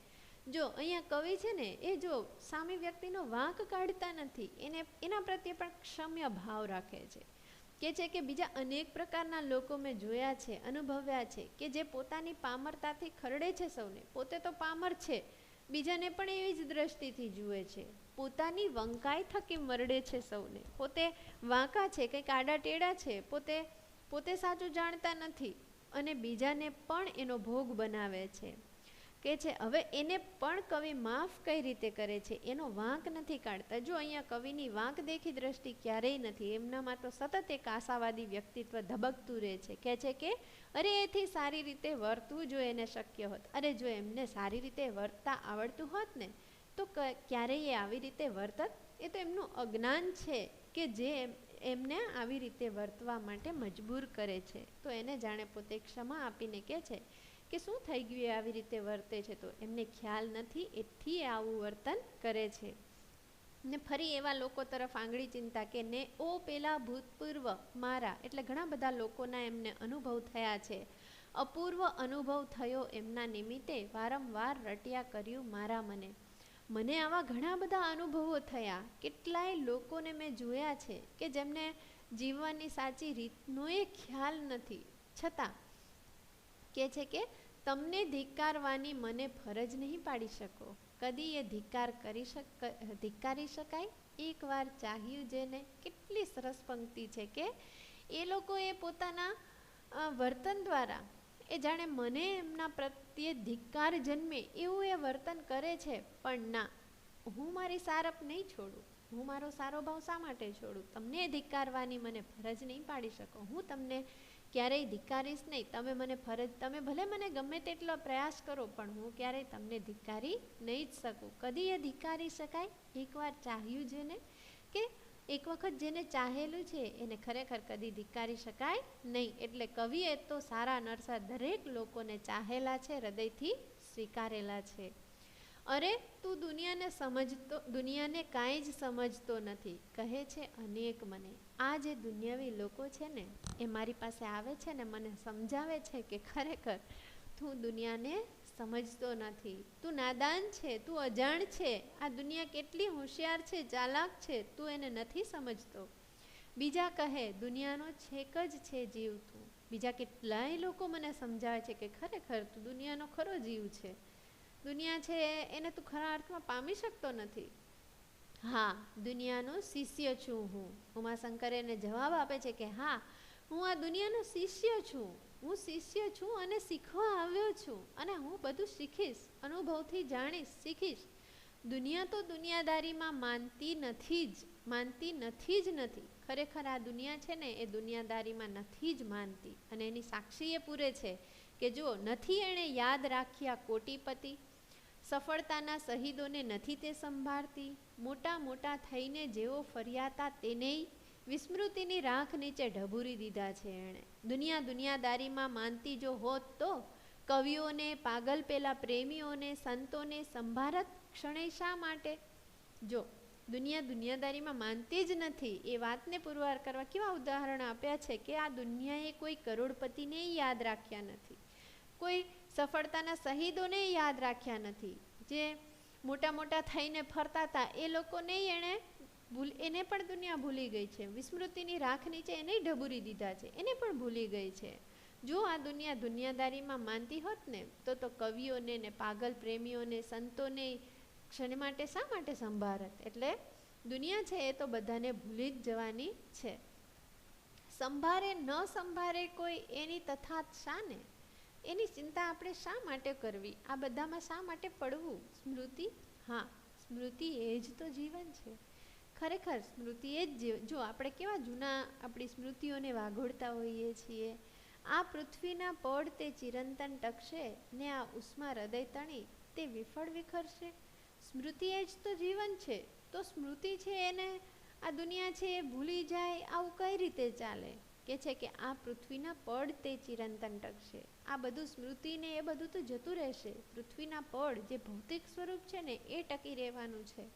S1: જો અહીંયા કવિ છે ને એ જો સામી વ્યક્તિનો વાંક કાઢતા નથી, એના પ્રત્યે પણ ક્ષમ્ય ભાવ રાખે છે. કે છે કે બીજા અનેક પ્રકારના લોકો મેં જોયા છે, અનુભવ્યા છે કે જે પોતાની પામરતાથી ખરડે છે સૌને, પોતે તો પામર છે, બીજાને પણ એવી જ દ્રષ્ટિથી જુએ છે. પોતાની વંકાઈ થકી મરડે છે સૌને, પોતે વાંકા છે, કંઈક આડા ટેડા છે, પોતે સાચું જાણતા નથી અને બીજાને પણ એનો ભોગ બનાવે છે. કે છે હવે એને પણ કવિ માફ કઈ રીતે કરે છે, એનો વાંક નથી કાઢતા. જો અહીંયા કવિની વાંક દેખી દ્રષ્ટિ ક્યારેય નથી, એમનામાં તો સતત એક આશાવાદી વ્યક્તિત્વ ધબકતું રહે છે. કહે છે કે અરે એથી સારી રીતે વર્તવું જો એને શક્ય હોત, અરે જો એમને સારી રીતે વર્તતા આવડતું હોત ને તો ક્યારેય એ આવી રીતે વર્તત. એ તો એમનું અજ્ઞાન છે કે જે એમને આવી રીતે વર્તવા માટે મજબૂર કરે છે. તો એને જાણે પોતે ક્ષમા આપીને કહે છે કે શું થઈ ગયું, એ આવી રીતે વર્તે છે તો એમને ખ્યાલ નથી, એથી આવું વર્તન કરે છે. ને ફરી એવા લોકો તરફ આંગળી ચિંતા કે ને ઓ પેલા ભૂતપૂર્વ મારા, એટલે ઘણા બધા લોકોના એમને અનુભવ થયા છે. અપૂર્વ અનુભવ થયો એમના નિમિત્તે, વારંવાર રટ્યા કર્યું મારા મને આવા ઘણા બધા અનુભવો થયા. કેટલાય લોકોને મેં જોયા છે કે જેમને જીવવાની સાચી રીતનો એ ખ્યાલ નથી, છતાં કે છે કે તમને ધિક્કારવાની મને ફરજ નહીં પાડી શકો, કદી એ ધિક્કારી શકાય, એકવાર ચાહ્યું જેને. કેટલી સરસ પંક્તિ છે કે એ લોકોએ પોતાના વર્તન દ્વારા એ જાણે મને એમના પ્રત્યે ધિક્કાર જન્મે એવું એ વર્તન કરે છે. પણ ના, હું મારી સારપ નહીં છોડું, હું મારો સારો ભાવ શા માટે છોડું? તમને ધિક્કારવાની મને ફરજ નહીં પાડી શકો, હું તમને ક્યારેય ધિક્કારીશ નહીં. તમે ભલે મને ગમે તેટલો પ્રયાસ કરો પણ હું ક્યારેય તમને ધિક્કારી નહીં જ શકું. કદી એ ધિક્કારી શકાય, એકવાર ચાહ્યું જેને, કે એક વખત જેને ચાહેલું છે એને ખરેખર કદી ધિક્કારી શકાય નહીં. એટલે કવિએ તો સારા નરસા દરેક લોકોને ચાહેલા છે, હૃદયથી સ્વીકારેલા છે. અરે તું દુનિયાને કાંઈ જ સમજતો નથી, કહે છે અનેક મને. આ જે દુનિયાવી લોકો છે ને એ મારી પાસે આવે છે ને મને સમજાવે છે કે ખરેખર તું દુનિયાને સમજતો નથી, તું નાદાન છે, તું અજાણ છે, આ દુનિયા કેટલી હોશિયાર છે, ચાલાક છે, તું એને નથી સમજતો. બીજા કહે દુનિયાનો છેક જ છે જીવ તું. બીજા કેટલાય લોકો મને સમજાવે છે કે ખરેખર તું દુનિયાનો ખરો જીવ છે, દુનિયા છે એને તું ખરા અર્થમાં પામી શકતો નથી. હા, દુનિયાનો શિષ્ય છું હું. ઉમાશંકર એને જવાબ આપે છે કે હા, હું આ દુનિયાનો શિષ્ય છું, હું શિષ્ય છું અને શીખવા આવ્યો છું, અને હું બધું શીખીશ, અનુભવથી જાણીશ, શીખીશ. દુનિયા તો દુનિયાદારીમાં માનતી નથી જ નથી. ખરેખર આ દુનિયા છે ને એ દુનિયાદારીમાં નથી જ માનતી. અને એની સાક્ષી એ પૂરે છે કે જો નથી એણે યાદ રાખ્યા કોટીપતિ, સફળતાના શહીદોને નથી તે સંભાળતી, મોટા થઈને જેઓ ફર્યાતા તેનેય વિસ્મૃતિની રાખ નીચે ઢબૂરી દીધા છે એણે. દુનિયાદારીમાં માનતી જો હોત તો કવિઓને, પાગલ પેલા પ્રેમીઓને, સંતોને સંભારત ક્ષણે શા માટે? જો દુનિયા દુનિયાદારીમાં માનતી જ નથી. એ વાતને પુરવાર કરવા કેવા ઉદાહરણ આપ્યા છે કે આ દુનિયાએ કોઈ કરોડપતિને યાદ રાખ્યા નથી, કોઈ સફળતાના શહીદોને યાદ રાખ્યા નથી, જે મોટા મોટા થઈને ફરતા હતા એ લોકોને એને પણ દુનિયા ભૂલી ગઈ છે. વિસ્મૃતિની રાખ નીચે એને ઢબૂરી દીધા છે, એને પણ ભૂલી ગઈ છે. જો આ દુનિયા દુનિયાદારીમાં માનતી હોત ને તો કવિઓને ને પાગલ પ્રેમીઓને સંતોને ક્ષણ માટે શા માટે સંભાળત. એટલે દુનિયા છે એ તો બધાને ભૂલી જ જવાની છે. સંભારે ન સંભારે કોઈ એની તથાત શાને, એની ચિંતા આપણે શા માટે કરવી, આ બધામાં શા માટે પડવું. સ્મૃતિ, હા સ્મૃતિ એ જ તો જીવન છે. ખરેખર સ્મૃતિ એ જ જો આપણે કેવા જૂના આપણી સ્મૃતિઓને વાઘોડતા હોઈએ છીએ. આ પૃથ્વીના પડ તે ચિરંતન ટકશે ને આ ઉષ્મા હૃદય તણી તે વિફળ વિખરશે. સ્મૃતિ એ જ તો જીવન છે. તો સ્મૃતિ છે એને આ દુનિયા છે એ ભૂલી જાય, આવું કઈ રીતે ચાલે. કે છે કે આ પૃથ્વીના પડ તે ચિરંતન ટકશે. આ બધું સ્મૃતિને એ બધું તો જતું રહેશે. પૃથ્વીના પડ જે ભૌતિક સ્વરૂપ છે ને એ ટકી રહેવાનું છે.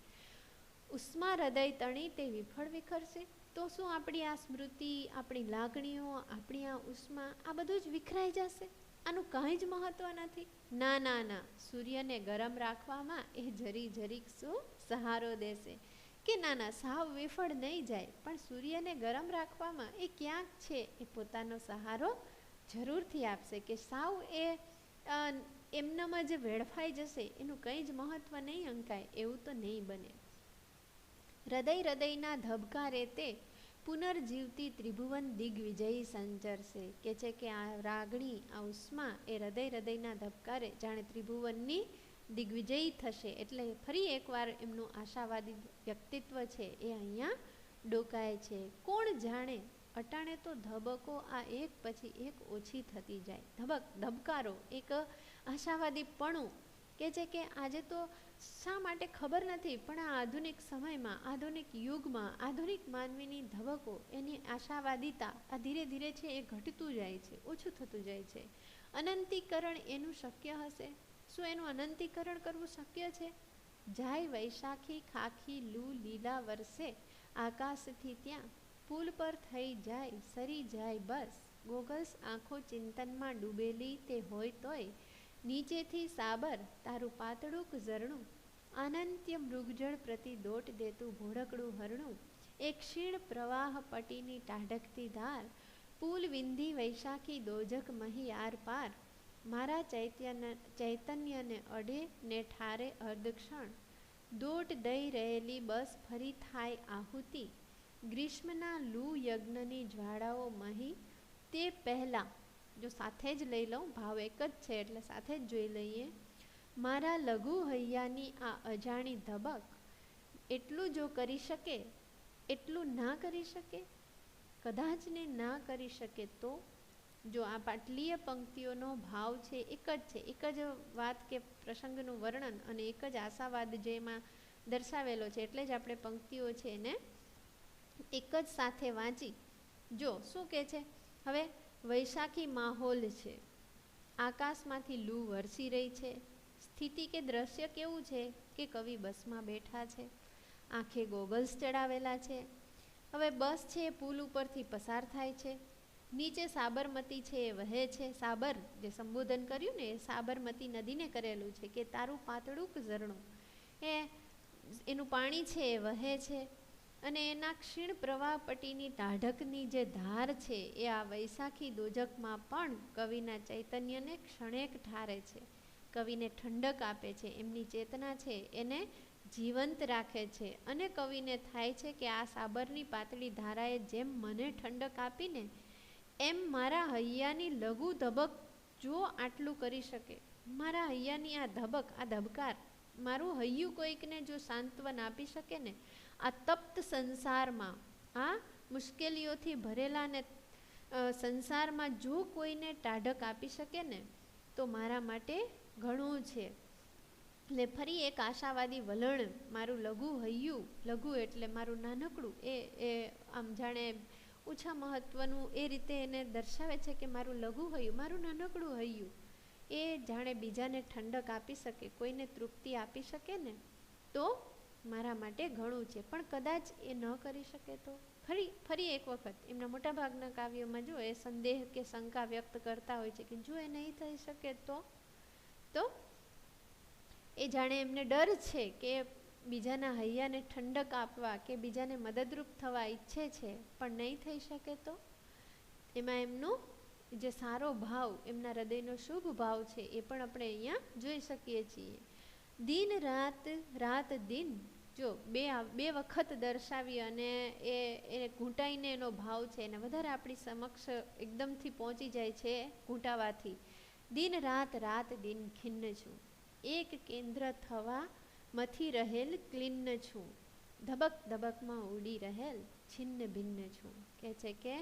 S1: ઉષ્મા હૃદય તણી તે વિફળ વિખરશે. તો શું આપણી આ સ્મૃતિ, આપણી લાગણીઓ, આપણી આ ઉષ્મા આ બધું જ વિખરાઈ જશે? આનું કાંઈ જ મહત્વ નથી. ના ના ના, સૂર્યને ગરમ રાખવામાં એ જરી જરીક શું સહારો દેશે. કે ના ના સાવ વિફળ નહીં જાય, પણ સૂર્યને ગરમ રાખવામાં એ ક્યાંક છે એ પોતાનો સહારો જરૂરથી આપશે. કે સાવ એ એમનામાં જે વેડફાઈ જશે એનું કંઈ જ મહત્વ નહીં અંકાય, એવું તો નહીં બને. હૃદય હૃદયના ધબકારે તે પુનર્જીવતી ત્રિભુવન દિગ્વિજયી સંચરશે. કે છે કે આ રાગણી, આ ઉષ્મા એ હૃદય હૃદયના ધબકારે જાણે ત્રિભુવનની દિગ્વિજયી થશે. એટલે ફરી એકવાર એમનું આશાવાદી વ્યક્તિત્વ છે એ અહીંયા ડોકાય છે. કોણ જાણે અટાણે તો ધબકો આ એક પછી એક ઓછી થતી જાય. ધબકારો એક આશાવાદીપણું કે છે કે આજે તો શા માટે ખબર નથી, પણ આ આધુનિક સમયમાં, આધુનિક યુગમાં, આધુનિક માનવીની ધબકો, એની આશાવાદિતા આ ધીરે ધીરે છે એ ઘટતું જાય છે, ઓછું થતું જાય છે. અનંતીકરણ એનું શક્ય હશે? શું એનું અનંતીકરણ કરવું શક્ય છે? જાય વૈશાખી ખાખી લૂ લીલા વર્ષે આકાશથી ત્યાં પુલ પર થઈ જાય સરી જાય બસ. ગોગલ્સ આંખો ચિંતનમાં ડૂબેલી તે હોય તોય નીચેથી સાબર તારું પાતળુંક ઝરણું અનંત્ય મૃગજળ પ્રતિ દોટ દેતું ભોળકડું હરણું. એક ક્ષીણ પ્રવાહ પટીની ટાઢકતી ધાર પુલ વિંધી વૈશાખી દોજક મહી આર પાર. મારા ચૈતન્યને અડે ને ઠારે અર્ધક્ષણ દોટ દઈ રહેલી બસ ફરી થાય આહુતિ. ગ્રીષ્મના લૂ યજ્ઞની જ્વાળાઓ મહી તે પહેલાં, જો સાથે જ લઈ લઉં, ભાવ એક જ છે એટલે સાથે જ જોઈ લઈએ. મારા લઘુ હૈયાની આ અજાણી ધબક એટલું જો કરી શકે એટલું ના કરી શકે, કદાચ ને ના કરી શકે તો. જો આ પાટલીય પંક્તિઓનો ભાવ છે એક જ છે, એક જ વાત કે પ્રસંગનું વર્ણન અને એક જ આશાવાદ જેમાં દર્શાવેલો છે. એટલે જ આપણે પંક્તિઓ છે એને એક જ સાથે વાંચી. જો શું કહે છે હવે, વૈશાખી માહોલ છે, આકાશમાંથી લૂ વરસી રહી છે. સ્થિતિ કે દ્રશ્ય કેવું છે કે કવિ બસમાં બેઠા છે, આંખે ગોગલ્સ ચડાવેલા છે. હવે બસ છે એ પુલ ઉપરથી પસાર થાય છે. નીચે સાબરમતી છે એ વહે છે. સાબર જે સંબોધન કર્યું ને એ સાબરમતી નદીને કરેલું છે કે તારું પાતળુંક ઝરણું, એનું પાણી છે એ વહે છે. અને એના ક્ષીણ પ્રવાહ પટીની ટાઢકની જે ધાર છે એ આ વૈશાખી દોજકમાં પણ કવિના ચૈતન્યને ક્ષણેક ઠારે છે, કવિને ઠંડક આપે છે, એમની ચેતના છે એને જીવંત રાખે છે. અને કવિને થાય છે કે આ સાબરની પાતળી ધારાએ જેમ મને ઠંડક આપીને એમ મારા હૈયાની લઘુ ધબક જો આટલું કરી શકે, મારા હૈયાની આ ધબક, આ ધબકાર, મારું હૈયું કોઈકને જો સાંત્વન આપી શકે ને આ તપ્ત સંસારમાં, આ મુશ્કેલીઓથી ભરેલા ને સંસારમાં જો કોઈને ટાઢક આપી શકે ને તો મારા માટે ઘણું છે. એટલે ફરી એક આશાવાદી વલણ, મારું લઘુ હૈયું, લઘુ એટલે મારું નાનકડું, એ આમ જાણે ઓછા મહત્વનું એ રીતે એને દર્શાવે છે કે મારું લઘુ હૈયું, મારું નાનકડું હૈયું એ જાણે બીજાને ઠંડક આપી શકે, કોઈને તૃપ્તિ આપી શકે ને તો મારા માટે ઘણું છે. પણ કદાચ એ ન કરી શકે તો ફરી એક વખત એમના મોટાભાગના કાવ્યોમાં જો એ સંદેહ કે શંકા વ્યક્ત કરતા હોય છે કે જો એ નહીં થઈ શકે તો એ જાણે એમને ડર છે કે બીજાના હૈયાને ઠંડક આપવા કે બીજાને મદદરૂપ થવા ઈચ્છે છે પણ નહીં થઈ શકે તો એમાં એમનો જે સારો ભાવ, એમના હૃદયનો શુભ ભાવ છે એ પણ આપણે અહીંયા જોઈ શકીએ છીએ. દિન રાત રાત દિન જો બે વખત દર્શાવી અને એ ઘૂંટાઈને એનો ભાવ છે એને વધારે આપણી સમક્ષ એકદમથી પહોંચી જાય છે ઘૂંટાવાથી. દિન રાત રાત દિન ખિન્ન છું, એક કેન્દ્ર થવા મથી રહેલ ક્લિન્ન છું, ધબક ધબકમાં ઉડી રહેલ છિન્ન ભિન્ન છું. કહે છે કે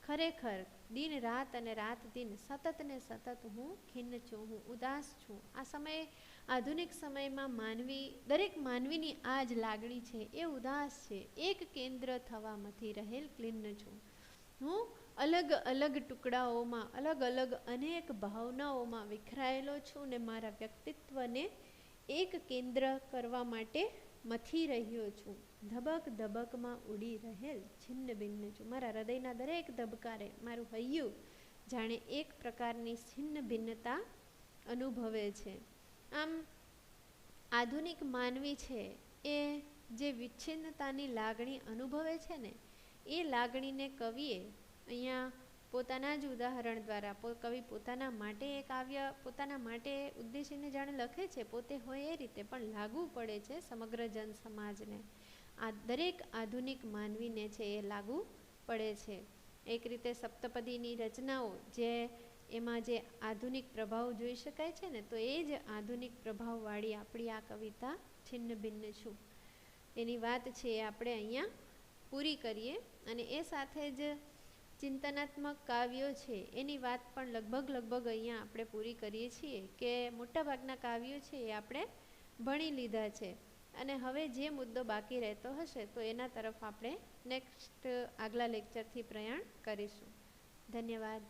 S1: ખરેખર દિન રાત અને રાત દિન સતત ને સતત હું ખિન્ન છું, હું ઉદાસ છું. આ સમય આધુનિક સમયમાં દરેક માનવીની આ જ લાગણી છે, એ ઉદાસ છે. એક કેન્દ્ર થવામાંથી રહેલ ક્લિન્ન છું. હું અલગ અલગ ટુકડાઓમાં અલગ અલગ અનેક ભાવનાઓમાં વિખરાયેલો છું ને મારા વ્યક્તિત્વને એક કેન્દ્ર કરવા માટે મથી રહ્યો છું. ધબક ધબકમાં ઉડી રહેલ છિન્ન ભિન્ન છું. મારા હૃદયના દરેક ધબકારે મારું હૈયું જાણે એક પ્રકારની છિન્ન ભિન્નતા અનુભવે છે. આમ આધુનિક માનવી છે એ જે વિચ્છિન્નતાની લાગણી અનુભવે છે ને, એ લાગણીને કવિએ અહીંયા પોતાના જ ઉદાહરણ દ્વારા કવિ પોતાના માટે એ કાવ્ય પોતાના માટે ઉદ્દેશીને જાણે લખે છે, પોતે હોય એ રીતે પણ લાગુ પડે છે સમગ્ર જન સમાજને. આ દરેક આધુનિક માનવીને છે એ લાગુ પડે છે. એક રીતે સપ્તપદીની રચનાઓ જે એમાં જે આધુનિક પ્રભાવ જોઈ શકાય છે ને, તો એ જ આધુનિક પ્રભાવવાળી આપણી આ કવિતા છિન્ન ભિન્ન છું એની વાત છે એ આપણે અહીંયા પૂરી કરીએ. અને એ સાથે જ ચિંતનાત્મક કાવ્યો છે એની વાત પણ લગભગ અહીંયા આપણે પૂરી કરીએ છીએ કે મોટાભાગના કાવ્યો છે એ આપણે ભણી લીધા છે. અને હવે જે મુદ્દો બાકી રહેતો હશે તો એના તરફ આપણે આગલા લેક્ચરથી પ્રયાણ કરીશું. ધન્યવાદ.